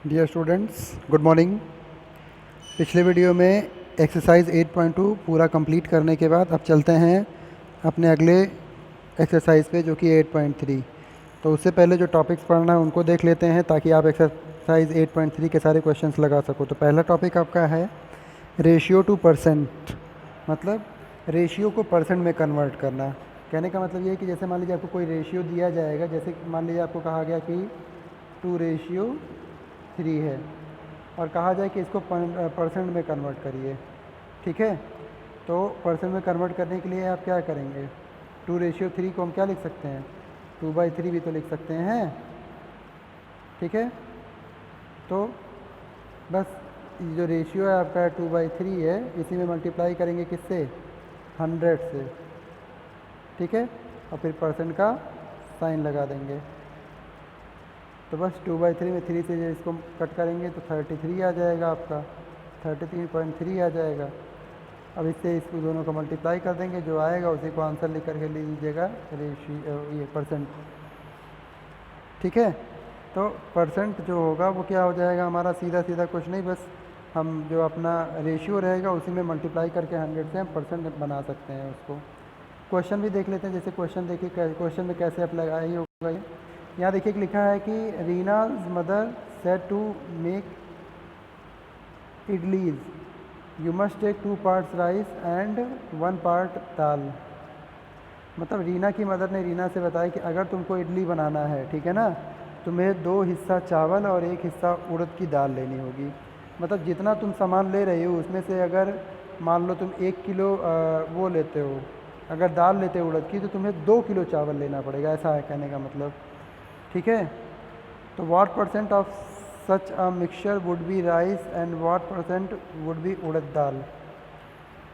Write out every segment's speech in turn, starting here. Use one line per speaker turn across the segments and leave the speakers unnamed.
Dear students, good morning. पिछले video में exercise 8.2 पूरा कंप्लीट करने के बाद अब चलते हैं अपने अगले एक्सरसाइज पे, जो कि 8.3। तो उससे पहले जो टॉपिक्स पढ़ना है उनको देख लेते हैं, ताकि आप एक्सरसाइज 8.3 के सारे क्वेश्चंस लगा सको। तो पहला टॉपिक आपका है रेशियो टू परसेंट, मतलब रेशियो को परसेंट में कन्वर्ट करना। कहने का मतलब ये है कि जैसे मान लीजिए आपको कोई रेशियो दिया जाएगा, जैसे मान लीजिए आपको कहा गया कि 2:3 है और कहा जाए कि इसको परसेंट में कन्वर्ट करिए। ठीक है, तो परसेंट में कन्वर्ट करने के लिए आप क्या करेंगे? 2:3 को हम क्या लिख सकते हैं? 2/3 भी तो लिख सकते हैं। ठीक है, तो बस जो रेशियो है आपका 2/3 है, इसी में मल्टीप्लाई करेंगे किससे? 100 से। ठीक है, और फिर परसेंट का साइन लगा देंगे। तो बस 2/3 में 3 से इसको कट करेंगे तो 33 आ जाएगा, आपका 33.3 आ जाएगा। अब इससे इसको दोनों को मल्टीप्लाई कर देंगे, जो आएगा उसी को आंसर लिख करके ले लीजिएगा, रेशियो ये परसेंट। ठीक है, तो परसेंट जो होगा वो क्या हो जाएगा हमारा? सीधा सीधा कुछ नहीं, बस हम जो अपना रेशियो रहेगा उसी में मल्टीप्लाई करके 100 से हम परसेंट बना सकते हैं उसको। क्वेश्चन भी देख लेते हैं। जैसे क्वेश्चन देखिए, क्वेश्चन में कैसे अप्लाई होगा ये। यहाँ देखिए कि लिखा है कि Reena's mother said to make idlis, you must take 2 parts rice and 1 part dal. मतलब रीना की मदर ने रीना से बताया कि अगर तुमको इडली बनाना है, ठीक है ना, तुम्हें 2 हिस्सा चावल और 1 हिस्सा उड़द की दाल लेनी होगी। मतलब जितना तुम सामान ले रही हो उसमें से अगर मान लो तुम 1 किलो वो लेते हो, अगर दाल लेते हो उड़द की, तो तुम्हें 2 किलो चावल लेना पड़ेगा, ऐसा है कहने का मतलब। ठीक है, तो what percent of such a mixture would be rice and what percent would be urad dal.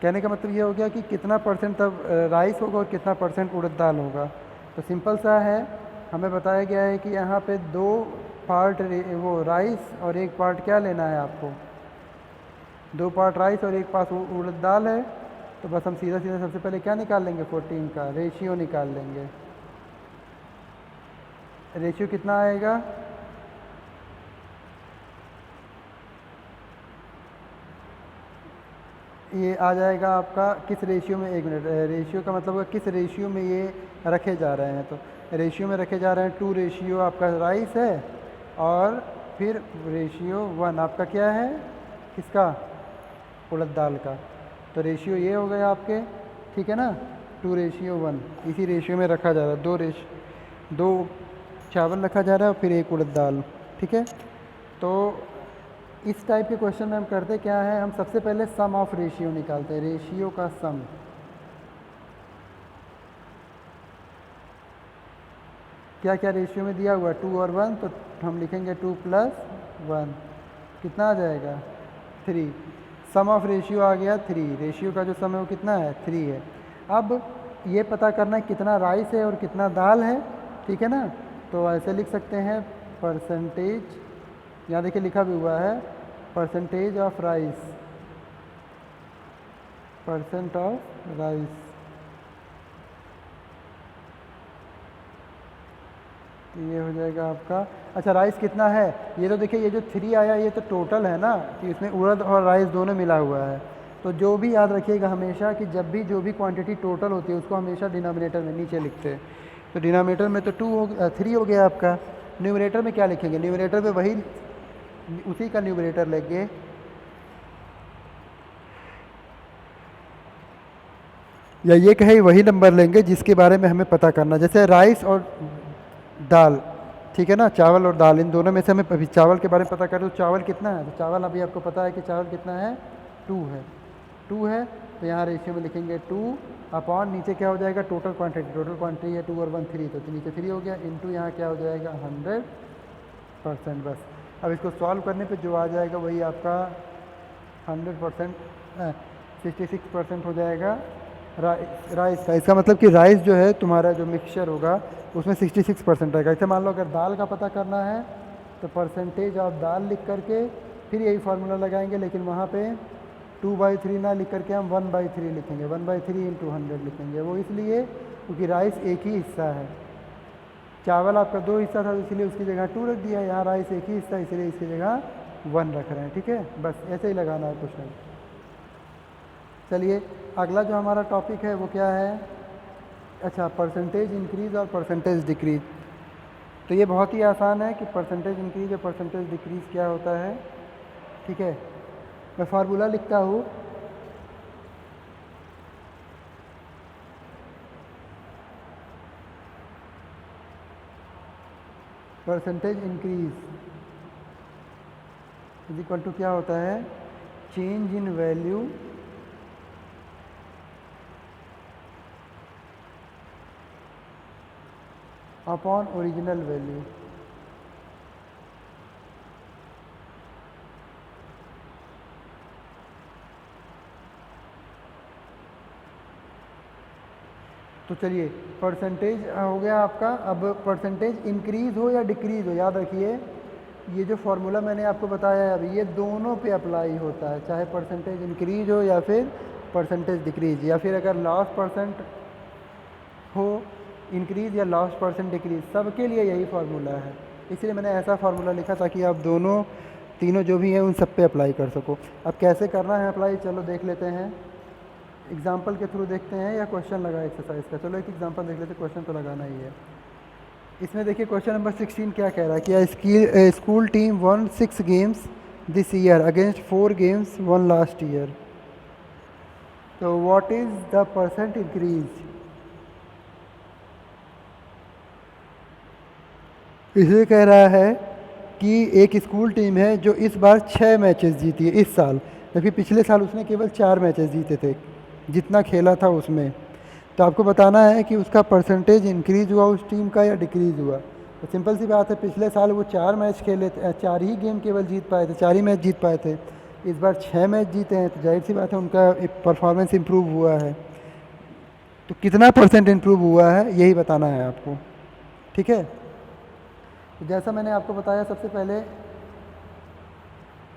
कहने का मतलब ये हो गया कि कितना परसेंट तब राइस होगा और कितना परसेंट उड़द दाल होगा। तो सिंपल सा है, हमें बताया गया है कि यहाँ पे 2 पार्ट वो राइस और 1 पार्ट क्या लेना है आपको? 2 पार्ट राइस और 1 पार्ट उड़द दाल है। तो बस हम सीधा सीधा सबसे पहले क्या निकाल लेंगे? 14 का रेशियो निकाल लेंगे। रेशियो कितना आएगा? ये आ जाएगा आपका किस रेशियो में? 1 मिनट, रेशियो का मतलब है किस रेशियो में ये रखे जा रहे हैं। तो रेशियो में रखे जा रहे हैं 2 रेशियो आपका राइस है, और फिर रेशियो 1 आपका क्या है? किसका? उड़द दाल का। तो रेशियो ये हो गया आपके, ठीक है ना, 2:1। इसी रेशियो में रखा जा रहा है, 2 चावल रखा जा रहा है और फिर 1 उड़द दाल। ठीक है, तो इस टाइप के क्वेश्चन में हम करते क्या है, हम सबसे पहले सम ऑफ रेशियो निकालते हैं, रेशियो का सम। क्या क्या रेशियो में दिया हुआ है? 2 और 1, तो हम लिखेंगे 2 + 1, कितना आ जाएगा? 3। सम ऑफ रेशियो आ गया 3, रेशियो का जो सम है वो कितना है? 3 है। अब ये पता करना है कितना राइस है और कितना दाल है। ठीक है ना, तो ऐसे लिख सकते हैं परसेंटेज, यहाँ देखिए लिखा भी हुआ है percentage of rice, percent of rice. ये हो जाएगा आपका। अच्छा, राइस कितना है? ये तो देखिए, ये जो 3 आया ये तो टोटल है ना, कि इसमें उड़द और राइस दोनों मिला हुआ है। तो जो भी याद रखिएगा हमेशा कि जब भी जो भी क्वांटिटी टोटल होती है उसको हमेशा डिनोमिनेटर में नीचे लिखते हैं। तो डिनोमिनेटर में तो 3 हो गया आपका। न्यूमरेटर में क्या लिखेंगे? न्यूमरेटर में वही, उसी का न्यूमरेटर लेंगे, या ये कहे वही नंबर लेंगे जिसके बारे में हमें पता करना। जैसे राइस और दाल, ठीक है ना, चावल और दाल, इन दोनों में से हमें अभी चावल के बारे में पता करें तो चावल कितना है? तो चावल अभी आपको पता है कि चावल कितना है? 2 है। 2 है, तो यहाँ रेशियो में लिखेंगे 2 अपॉन नीचे क्या हो जाएगा? टोटल क्वांटिटी है 2 और 1 3, तो नीचे 3 हो गया, इंटू यहाँ क्या हो जाएगा? 100%। बस अब इसको सॉल्व करने पे जो आ जाएगा वही आपका 100%, 66% हो जाएगा राइस का। इसका मतलब कि राइस जो है तुम्हारा जो मिक्सचर होगा उसमें 66% आएगा। जैसे मान लो अगर दाल का पता करना है तो परसेंटेज ऑफ दाल लिख करके फिर यही फार्मूला लगाएंगे, लेकिन वहाँ पे 2/3 ना लिख करके हम 1/3 लिखेंगे, 1/3 × 100 लिखेंगे। वो इसलिए क्योंकि राइस एक ही हिस्सा है। चावल आपका 2 हिस्सा था तो इसलिए उसकी जगह 2 रख दिया, यहाँ राइस एक ही हिस्सा इसलिए इसकी जगह 1 रख रहे हैं। ठीक है, बस ऐसे ही लगाना है क्वेश्चन। चलिए अगला जो हमारा टॉपिक है वो क्या है, अच्छा परसेंटेज इंक्रीज़ और परसेंटेज डिक्रीज़। तो ये बहुत ही आसान है कि परसेंटेज इंक्रीज और परसेंटेज डिक्रीज़ क्या होता है। ठीक है, मैं फार्मूला लिखता हूँ। Percentage increase is equal to क्या होता है, change in value upon original value. तो चलिए परसेंटेज हो गया आपका। अब परसेंटेज इंक्रीज हो या डिक्रीज हो, याद रखिए ये जो फॉर्मूला मैंने आपको बताया है अभी, ये दोनों पे अप्लाई होता है, चाहे परसेंटेज इंक्रीज हो या फिर परसेंटेज डिक्रीज, या फिर अगर लास्ट परसेंट हो इंक्रीज या लास्ट परसेंट डिक्रीज, सबके लिए यही फार्मूला है। इसलिए मैंने ऐसा फार्मूला लिखा ताकि आप दोनों तीनों जो भी हैं उन सब पे अप्लाई कर सको। अब कैसे करना है अप्लाई, चलो देख लेते हैं, एग्जाम्पल के थ्रू देखते हैं या क्वेश्चन लगा एक्सरसाइज का। चलो एक एग्जाम्पल देख लेते हैं, क्वेश्चन तो लगाना ही है। इसमें देखिए क्वेश्चन नंबर 16 क्या कह रहा है कि school team won 6 games this year against 4 games won last year, तो what is the percent increase. इसे कह रहा है कि एक स्कूल टीम है जो इस बार 6 मैचेस जीती है इस साल, जबकि पिछले साल उसने केवल 4 मैचेस जीते थे जितना खेला था उसमें। तो आपको बताना है कि उसका परसेंटेज इंक्रीज हुआ उस टीम का या डिक्रीज हुआ। तो सिंपल सी बात है, पिछले साल वो 4 मैच खेले थे, 4 ही गेम केवल जीत पाए थे, 4 ही मैच जीत पाए थे। इस बार 6 मैच जीते हैं, तो जाहिर सी बात है उनका परफॉर्मेंस इम्प्रूव हुआ है। तो कितना परसेंट इम्प्रूव हुआ है यही बताना है आपको। ठीक है, तो जैसा मैंने आपको बताया सबसे पहले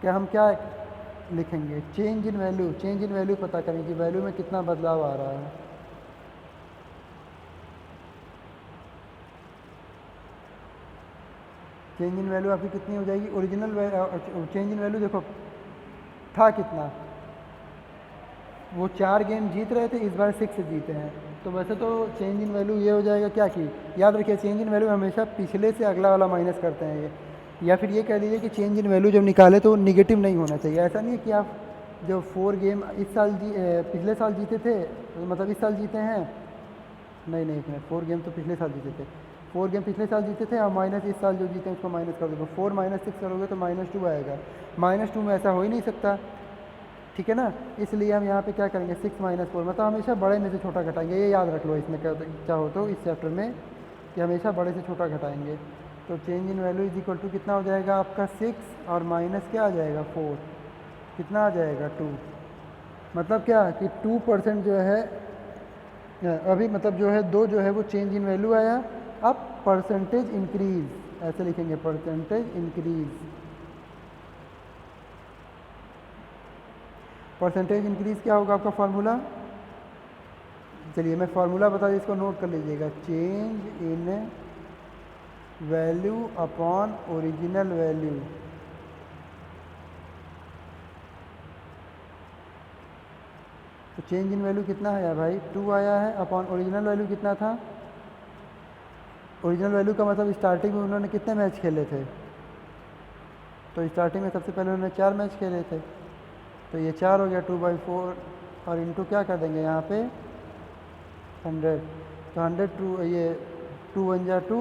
कि हम क्या लिखेंगे, change in value. Change in value पता करें कि वैल्यू में कितना बदलाव आ रहा है। चेंज इन वैल्यू आपकी कितनी हो जाएगी, ओरिजिनल चेंज इन वैल्यू देखो था कितना, वो 4 गेम जीत रहे थे, इस बार 6 जीते हैं। तो वैसे तो चेंज इन वैल्यू ये हो जाएगा क्या कि, याद रखिए चेंज इन वैल्यू हमेशा पिछले से अगला वाला माइनस करते हैं ये, या फिर ये कह लीजिए कि चेंज इन वैल्यू जब निकाले तो निगेटिव नहीं होना चाहिए। ऐसा नहीं है कि आप जो 4 गेम इस साल पिछले साल जीते थे तो मतलब इस साल जीते हैं, नहीं नहीं, एक मिनट, 4 गेम तो पिछले साल जीते थे, 4 गेम पिछले साल जीते थे और माइनस इस साल जो जीते हैं उसको माइनस कर दो, 4 - 6 करोगे तो -2 आएगा। -2 में ऐसा हो ही नहीं सकता, ठीक है ना। इसलिए हम यहाँ पे क्या करेंगे, 6 - 4, मतलब हमेशा बड़े में से छोटा घटाएंगे। ये याद रख लो इसमें क्या चाहो तो इस चैप्टर में कि हमेशा बड़े से छोटा घटाएंगे। तो change in value is equal to कितना हो जाएगा आपका 6 और माइनस क्या आ जाएगा 4, कितना आ जाएगा 2। मतलब क्या कि 2% जो है अभी, मतलब जो है 2 जो है वो चेंज इन वैल्यू आया। अब परसेंटेज इंक्रीज ऐसे लिखेंगे, परसेंटेज इंक्रीज। परसेंटेज इंक्रीज क्या होगा आपका फार्मूला, चलिए मैं फार्मूला बता दी, इसको नोट कर लीजिएगा, change in value upon original value. तो चेंज इन वैल्यू कितना आया भाई, 2 आया है, अपॉन ओरिजिनल वैल्यू कितना था। ओरिजिनल वैल्यू का मतलब स्टार्टिंग में उन्होंने कितने मैच खेले थे, तो स्टार्टिंग में सबसे पहले उन्होंने 4 मैच खेले थे, तो ये 4 हो गया 2/4 और इंटू क्या कर देंगे यहाँ पे 100। तो 100 2 ये 2 1 जा 2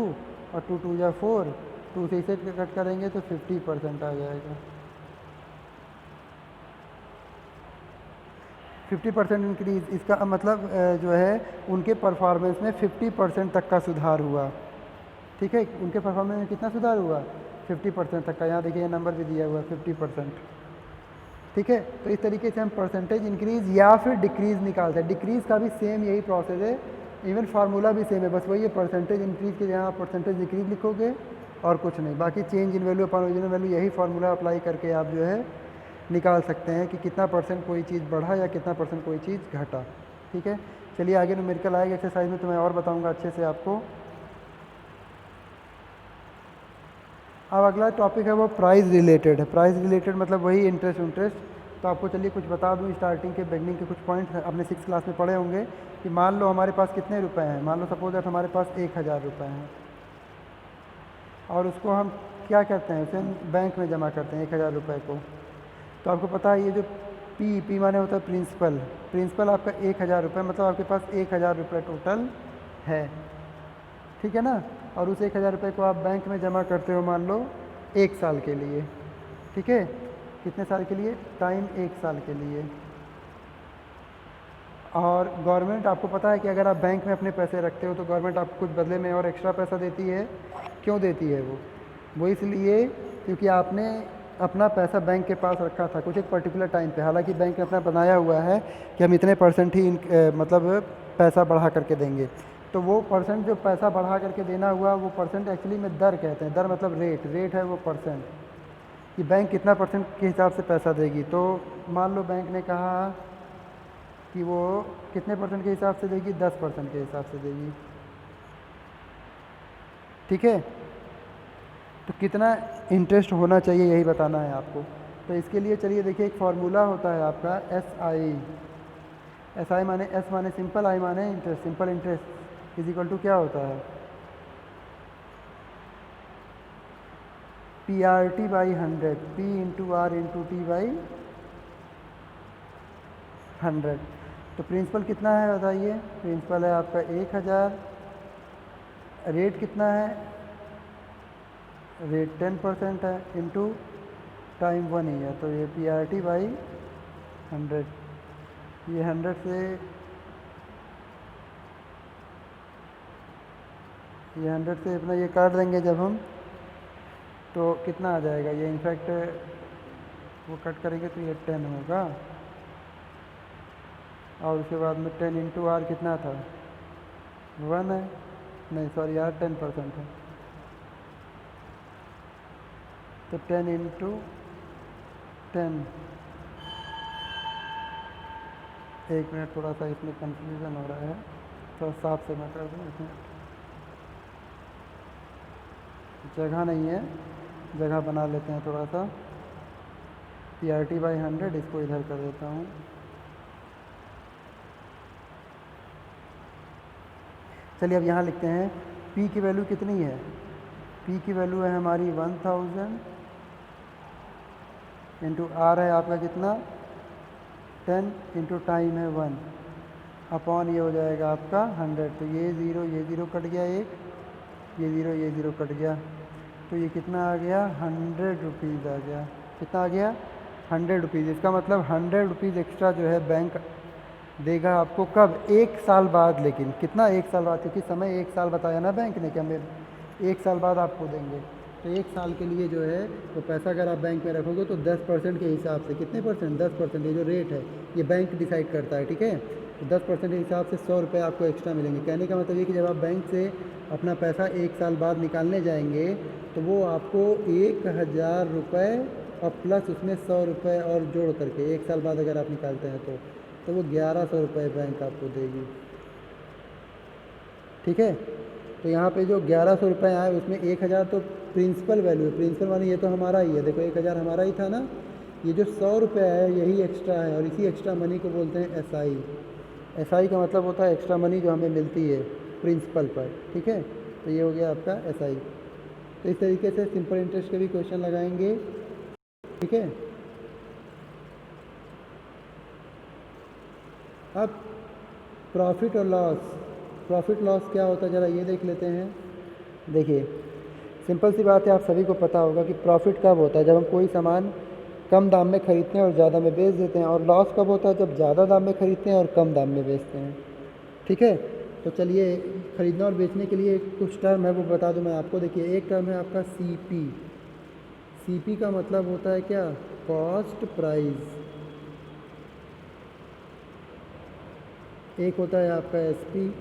और 2 2 जा 4, 2 से इसे कट करेंगे तो 50% आ जाएगा। 50% इंक्रीज, इसका मतलब जो है उनके परफॉर्मेंस में 50% तक का सुधार हुआ। ठीक है, उनके परफॉर्मेंस में कितना सुधार हुआ, 50% तक का। यहाँ देखिए नंबर भी दिया हुआ है 50%। ठीक है, तो इस तरीके से हम परसेंटेज इंक्रीज या फिर डिक्रीज निकालते हैं। डिक्रीज का भी सेम यही प्रोसेस है, इवन फार्मूला भी सेम है, बस वही है परसेंटेज इंक्रीज के जहाँ परसेंटेज डिक्रीज लिखोगे और कुछ नहीं। बाकी change in value upon original value यही फार्मूला अप्लाई करके आप जो है निकाल सकते हैं कि कितना % कोई चीज़ बढ़ा या कितना % कोई चीज़ घटा। ठीक है, चलिए आगे न्यूमेरिकल आएगा एक्सरसाइज में तो मैं और बताऊँगा अच्छे से आपको। अब अगला टॉपिक है वो प्राइस रिलेटेड है। प्राइस रिलेटेड मतलब वही इंटरेस्ट इंटरेस्ट। तो आपको चलिए कुछ बता दूं, स्टार्टिंग के बिगनिंग के कुछ पॉइंट्स अपने 6 क्लास में पढ़े होंगे कि मान लो हमारे पास कितने रुपए हैं। मान लो सपोज दैट हमारे पास 1000 रुपये हैं और उसको हम क्या करते हैं, उसे बैंक में जमा करते हैं 1000 रुपये को। तो आपको पता है ये जो पी माने होता है प्रिंसिपल। प्रिंसिपल आपका 1000 रुपये, मतलब आपके पास 1000 रुपये टोटल है, ठीक है ना। और उस 1000 रुपये को आप बैंक में जमा करते हो मान लो 1 साल के लिए, ठीक है। कितने साल के लिए? टाइम 1 साल के लिए। और गवर्नमेंट आपको पता है कि अगर आप बैंक में अपने पैसे रखते हो तो गवर्नमेंट आपको कुछ बदले में और एक्स्ट्रा पैसा देती है। क्यों देती है वो इसलिए क्योंकि आपने अपना पैसा बैंक के पास रखा था कुछ एक पर्टिकुलर टाइम पे। हालांकि बैंक ने अपना बनाया हुआ है कि हम इतने परसेंट ही मतलब पैसा बढ़ा करके देंगे। तो वो परसेंट जो पैसा बढ़ा करके देना हुआ वो परसेंट एक्चुअली में दर कहते हैं। दर मतलब रेट है वो परसेंट, कि बैंक कितना परसेंट के हिसाब से पैसा देगी। तो मान लो बैंक ने कहा कि वो कितने परसेंट के हिसाब से देगी, 10% के हिसाब से देगी, ठीक है। तो कितना इंटरेस्ट होना चाहिए यही बताना है आपको। तो इसके लिए चलिए देखिए, एक फार्मूला होता है आपका एस आई माने एस माने सिंपल, आई माने interest. Simple interest is equal to क्या होता है, P R T by 100, P into R into T by 100। तो प्रिंसिपल कितना है बताइए? प्रिंसिपल है आपका 1000। रेट कितना है? रेट 10% है इंटू टाइम 1 ही है। तो ये पी आर टी बाई 100, ये 100 से अपना ये काट देंगे जब हम, तो कितना आ जाएगा ये, इनफैक्ट वो कट करेंगे तो ये 10 होगा। और उसके बाद में 10 इंटू आर कितना था, 1 है, नहीं सॉरी यार 10% है। तो 10 इंटू 10, एक मिनट थोड़ा सा इसमें कंफ्यूजन हो रहा है, तो साफ से मैं कर दूँ। इसमें जगह नहीं है, जगह बना लेते हैं थोड़ा सा। पी आर टी बाई 100 इसको इधर कर देता हूँ। चलिए अब यहाँ लिखते हैं P की वैल्यू कितनी है। P की वैल्यू है हमारी 1000 इंटू आर है आपका कितना, 10 इंटू टाइम है 1 अपॉन ये हो जाएगा आपका 100। तो ये ज़ीरो कट गया, एक ये ज़ीरो कट गया, तो ये कितना आ गया, 100 रुपीज़ आ गया। कितना आ गया, 100 रुपीज़। इसका मतलब 100 रुपीज़ एक्स्ट्रा जो है बैंक देगा आपको। कब? 1 साल बाद। लेकिन कितना, 1 साल बाद, क्योंकि समय 1 साल बताया ना बैंक ने कि हमें 1 साल बाद आपको देंगे। तो 1 साल के लिए जो है वो पैसा अगर आप बैंक में रखोगे तो 10% के हिसाब से, कितने परसेंट, 10%, ये जो रेट है ये बैंक डिसाइड करता है, ठीक है। तो 10% के हिसाब से 100 रुपये आपको एक्स्ट्रा मिलेंगे। कहने का मतलब ये कि जब आप बैंक से अपना पैसा 1 साल बाद निकालने जाएंगे तो वो आपको 1000 रुपये और प्लस उसमें 100 रुपये और जोड़ करके 1 साल बाद अगर आप निकालते हैं तो वो 1100 रुपये बैंक आपको देगी, ठीक है। तो यहाँ पे जो 1100 रुपये आए उसमें 1000 तो प्रिंसिपल वैल्यू है, प्रिंसिपल मानी ये तो हमारा ही है, देखो 1000 हमारा ही था ना। ये जो 100 रुपये है यही एक्स्ट्रा है, और इसी एक्स्ट्रा मनी को बोलते हैं एस आई। एस आई का मतलब होता है एक्स्ट्रा मनी जो हमें मिलती है प्रिंसिपल पर, ठीक है। तो ये हो गया आपका एस आई। तो इस तरीके से सिंपल इंटरेस्ट के भी क्वेश्चन लगाएंगे, ठीक है। अब प्रॉफिट और लॉस, प्रॉफिट लॉस क्या होता है ज़रा ये देख लेते हैं। देखिए सिंपल सी बात है, आप सभी को पता होगा कि प्रॉफिट कब होता है, जब हम कोई सामान कम दाम में खरीदते हैं और ज़्यादा में बेच देते हैं। और लॉस कब होता है, जब ज़्यादा दाम में खरीदते हैं और कम दाम में बेचते हैं, ठीक है। तो चलिए ख़रीदने और बेचने के लिए कुछ टर्म है वो बता दूं मैं आपको। देखिए एक टर्म है आपका सीपी। सीपी का मतलब होता है क्या, कॉस्ट प्राइस। एक होता है आपका एसपी,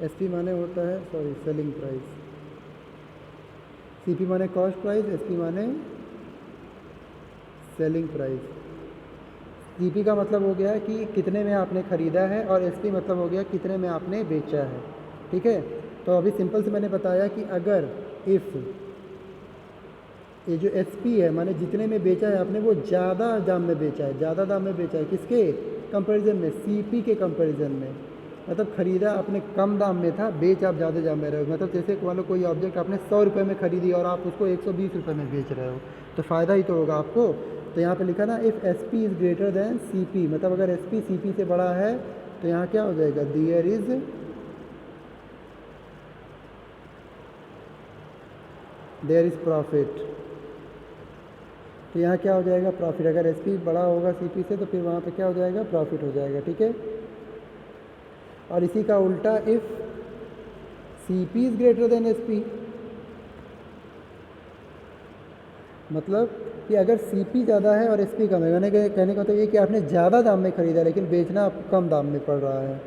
एसपी माने होता है सॉरी सेलिंग प्राइस। सीपी माने कॉस्ट प्राइस, एसपी माने सेलिंग प्राइस। सीपी का मतलब हो गया कि कितने में आपने ख़रीदा है, और एसपी मतलब हो गया कितने में आपने बेचा है। ठीक है, तो अभी सिंपल से मैंने बताया कि अगर इफ़ ये जो एसपी है माने जितने में बेचा है आपने वो ज़्यादा दाम में बेचा है, ज़्यादा दाम में बेचा है किसके कंपैरिजन में, सीपी के कंपैरिजन में। मतलब ख़रीदा आपने कम दाम में था, बेच आप ज़्यादा दाम में रहे हो। मतलब जैसे मान लो कोई ऑब्जेक्ट आपने 100 रुपये में ख़रीदी और आप उसको 120 रुपये में बेच रहे हो, तो फ़ायदा ही तो होगा आपको। तो यहाँ पे लिखा ना if S P is greater than C P, मतलब अगर एस पी सी पी से बड़ा है तो यहाँ क्या हो जाएगा, देयर इज़ प्रॉफिट। तो यहाँ क्या हो जाएगा, प्रॉफिट। अगर एस पी बड़ा होगा सी पी से तो फिर वहाँ पे क्या हो जाएगा, प्रॉफिट हो जाएगा। ठीक है, और इसी का उल्टा if C P is greater than S P, मतलब कि अगर सी पी ज़्यादा है और एस पी कम है, मैंने कहने का मतलब ये कि आपने ज़्यादा दाम में ख़रीदा लेकिन बेचना आपको कम दाम में पड़ रहा है,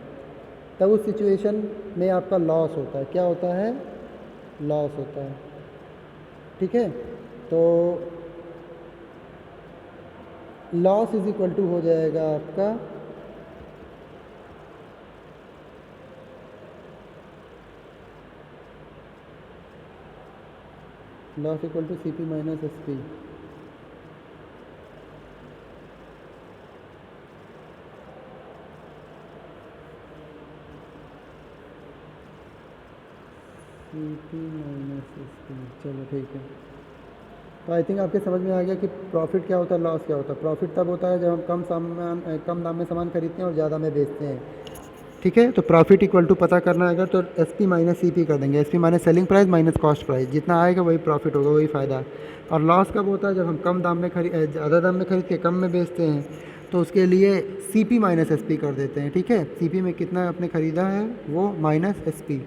तब उस सिचुएशन में आपका लॉस होता है। क्या होता है, लॉस होता है। ठीक है, तो लॉस इज इक्वल टू हो जाएगा आपका loss equal to C P minus S P. C P minus S P, चलो ठीक है। तो आई थिंक आपके समझ में आ गया कि प्रॉफिट क्या होता है, लॉस क्या होता है। प्रॉफिट तब होता है जब हम कम दाम में सामान खरीदते हैं और ज़्यादा में बेचते हैं। ठीक है, तो प्रॉफिट इक्वल टू पता करना है अगर, तो S P minus C P कर देंगे। S P minus selling price minus cost price, जितना आएगा वही प्रॉफिट होगा, वही फ़ायदा। और लॉस कब होता है, जब हम कम दाम में ज़्यादा दाम में खरीद के कम में बेचते हैं, तो उसके लिए C P minus S P कर देते हैं। ठीक है, सी पी में कितना आपने ख़रीदा है वो माइनस एस पी।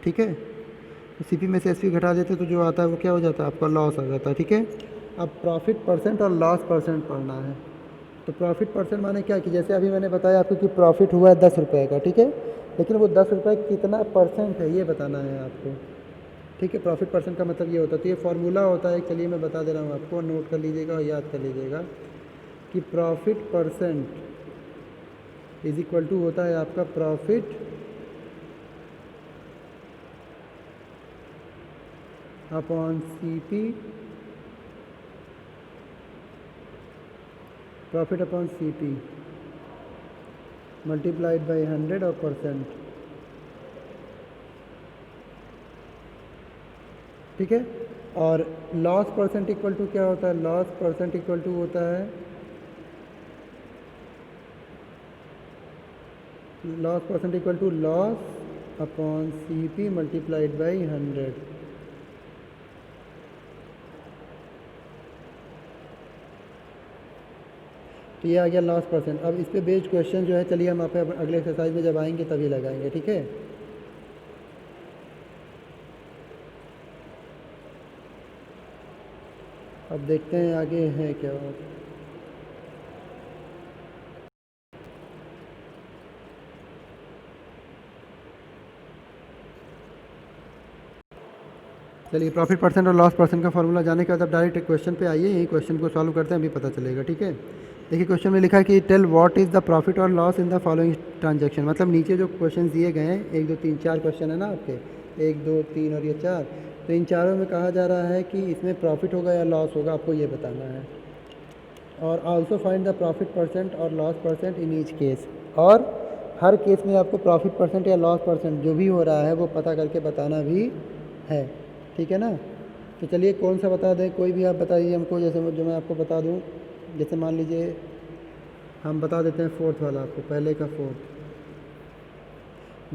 ठीक है, तो सी पी में से एस पी घटा देते तो जो आता है वो क्या हो जाता है, आपका लॉस आ जाता है। ठीक है, अब प्रॉफिट परसेंट और लॉस परसेंट पढ़ना है। तो प्रॉफिट परसेंट माने क्या कि जैसे अभी मैंने बताया आपको कि प्रॉफिट हुआ है 10 रुपये का। ठीक है, लेकिन वो 10 रुपये कितना परसेंट है ये बताना है आपको। ठीक है, प्रॉफिट परसेंट का मतलब ये होता है, तो ये फार्मूला होता है, चलिए मैं बता दे रहा हूँ आपको, नोट कर लीजिएगा और याद कर लीजिएगा कि profit percent is equal to होता है आपका profit upon C P, profit upon C P multiplied by 100 और परसेंट। ठीक है, और लॉस परसेंट इक्वल टू क्या होता है, लॉस परसेंट इक्वल टू होता है loss percent equal to loss upon C P multiplied by 100। तो ये आ गया लॉस परसेंट। अब इस पे बेस्ड क्वेश्चन जो है, चलिए हम आप अगले एक्सरसाइज में जब आएंगे तभी लगाएंगे। ठीक है, अब देखते हैं आगे है क्या। चलिए, प्रॉफिट परसेंट और लॉस परसेंट का फॉर्मूला जाने के बाद अब डायरेक्ट क्वेश्चन पे आइए, यही क्वेश्चन को सॉल्व करते हैं, अभी पता चलेगा। ठीक है, देखिए क्वेश्चन में लिखा है कि tell what is the profit और loss in the following transaction. मतलब नीचे जो क्वेश्चन दिए गए हैं, 1 2 3 4 क्वेश्चन है ना आपके, 1 2 3 और ये 4, तो इन चारों में कहा जा रहा है कि इसमें प्रॉफिट होगा या लॉस होगा, आपको ये बताना है। और also find the profit percent और loss percent in each case, और हर केस में आपको प्रॉफिट परसेंट या लॉस परसेंट जो भी हो रहा है वो पता करके बताना भी है। ठीक है ना, तो चलिए कौन सा बता दें, कोई भी आप बताइए हमको, जैसे जो मैं आपको बता दूं। जैसे मान लीजिए हम बता देते हैं फोर्थ वाला आपको, पहले का फोर्थ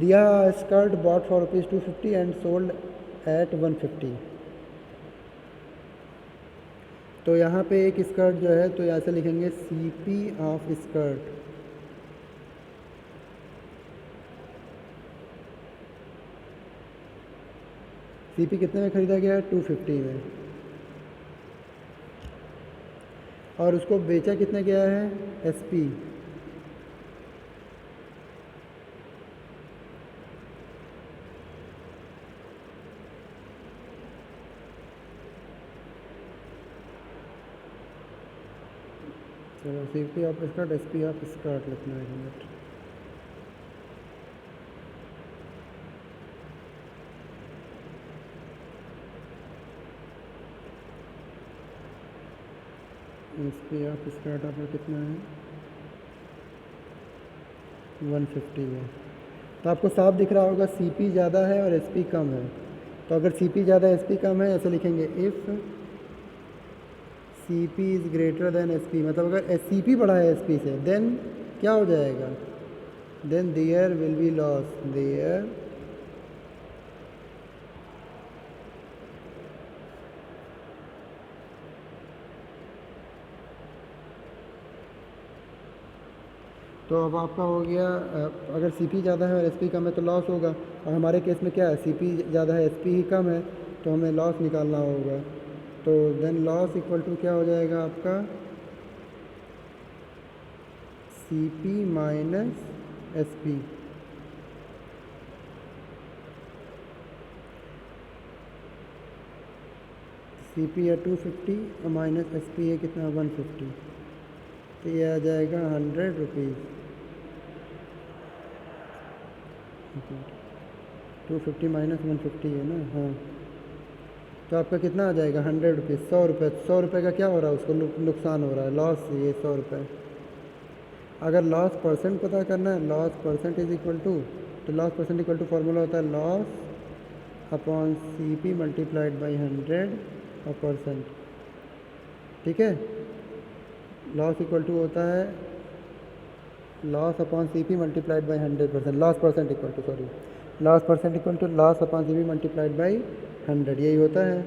दिया, skirt bought for ₹250 and sold at 150। तो यहाँ पे एक स्कर्ट जो है, तो ऐसे लिखेंगे C P of skirt. C P कितने में ख़रीदा गया है, 250 में, और उसको बेचा कितने गया है, एस पी। चलो C P of start S P of start लिखना है 1 minute. S P of start आपका कितना है 150 है। तो आपको साफ दिख रहा होगा सी पी ज़्यादा है और एस पी कम है। तो अगर सी पी ज़्यादा एस पी कम है ऐसे लिखेंगे if C P is greater than S P, मतलब अगर सी पी बड़ा है एस पी से देन क्या हो जाएगा, then there will be loss, there तो अब आपका हो गया अगर सी पी ज़्यादा है और एस पी कम है तो लॉस होगा। और हमारे केस में क्या है, सी पी ज़्यादा है एस पी ही कम है, तो हमें लॉस निकालना होगा। तो देन लॉस इक्वल टू क्या हो जाएगा आपका C P minus S P. C P है 250 और माइनस एस पी है कितना 150, तो ये आ जाएगा 100 रुपीज़। 250 माइनस 150 है ना, हाँ। तो आपका कितना आ जाएगा 100 रुपीज़, 100 रुपये। 100 रुपये का क्या हो रहा है, उसको नुकसान हो रहा है, लॉस, ये 100 रुपये। अगर लॉस परसेंट पता करना है, loss percent is equal to, तो loss percent equal to formula होता है loss upon C P multiplied by 100 और परसेंट, ठीक है। लॉस इक्वल टू होता है loss upon C P multiplied by 100%, loss percent equal to, sorry, loss percent equal to loss upon C P multiplied by 100, यही होता है।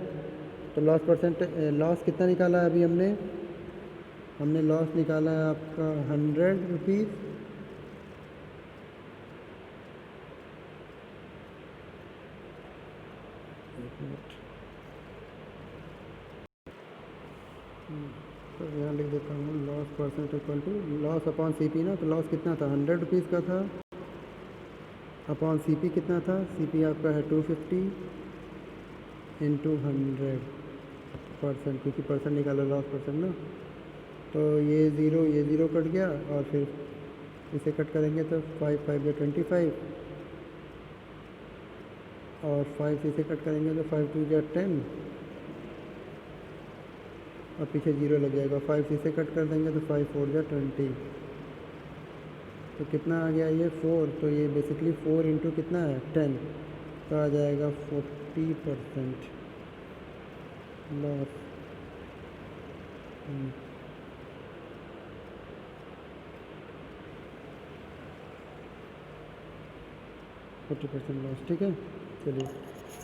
तो loss percent, loss कितना निकाला है अभी हमने लॉस निकाला है आपका 100 रुपीज़। तो यहाँ लिख देता हूँ loss percent equal to loss upon C P ना, तो लॉस कितना था 100 रुपीज़ का था, अपॉन सी पी कितना था, सी पी आपका है 250 इंटू 100%, क्योंकि परसेंट निकाला लॉस परसेंट ना। तो ये ज़ीरो कट गया और फिर इसे कट करेंगे तो 5 5 या 25 और 5 से इसे कट करेंगे तो 5 2 या 10 और पीछे ज़ीरो लग जाएगा। 5 से इसे कट कर देंगे तो 5 4 या 20, तो कितना आ गया ये 4, तो ये बेसिकली 4 इंटू कितना है 10, तो आ जाएगा 40% लॉस। 40% लॉस, ठीक है। चलिए,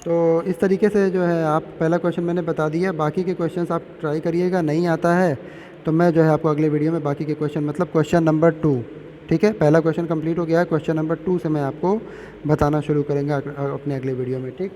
तो इस तरीके से जो है आप पहला क्वेश्चन मैंने बता दिया, बाकी के क्वेश्चंस आप ट्राई करिएगा, नहीं आता है तो मैं जो है आपको अगले वीडियो में बाकी के क्वेश्चन, मतलब क्वेश्चन नंबर 2, ठीक है, पहला क्वेश्चन कंप्लीट हो गया है, क्वेश्चन नंबर 2 से मैं आपको बताना शुरू करेंगे अपने अगले वीडियो में, ठीक।